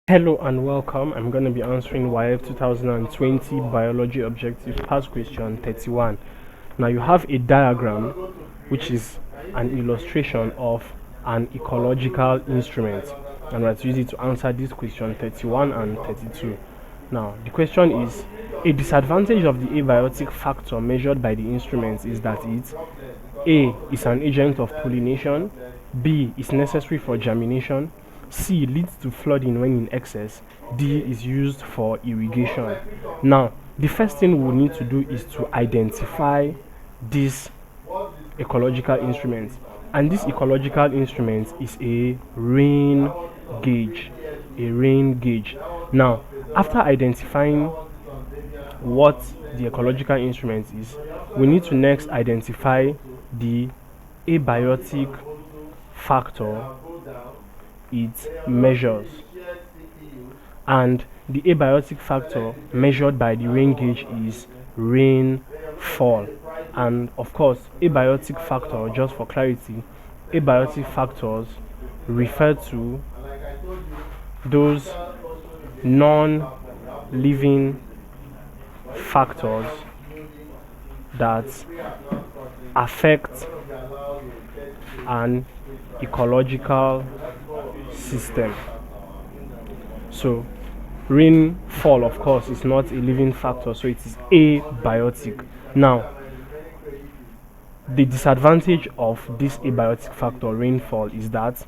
Hello and welcome. I'm going to be answering WAEC 2020 Biology Objective Past Question 31. Now you have a diagram which is an illustration of an ecological instrument, and we're to use it to answer this question 31 and 32. Now the question is, a disadvantage of the abiotic factor measured by the instrument is that it A is an agent of pollination, B is necessary for germination, C leads to flooding when in excess, D is used for irrigation. Now, the first thing we need to do is to identify this ecological instrument. And this ecological instrument is a rain gauge. A rain gauge. Now, after identifying what the ecological instrument is, we need to next identify the abiotic factor it measures, and the abiotic factor measured by the rain gauge is rainfall. And of course, abiotic factor, just for clarity, abiotic factors refer to those non-living factors that affect an ecological system. So rainfall, of course, is not a living factor, so it is abiotic. Now, the disadvantage of this abiotic factor, rainfall, is that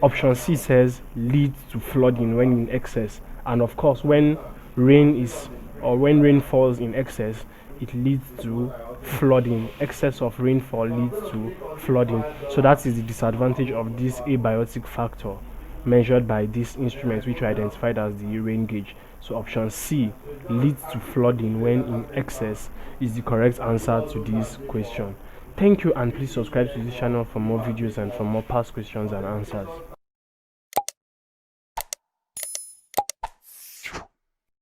option C says leads to flooding when in excess, and of course when rain falls in excess, it leads to flooding. Excess of rainfall leads to flooding. So that is the disadvantage of this abiotic factor measured by this instrument, which we identified as the rain gauge. So option C, leads to flooding when in excess, is the correct answer to this question. Thank you, and please subscribe to this channel for more videos and for more past questions and answers.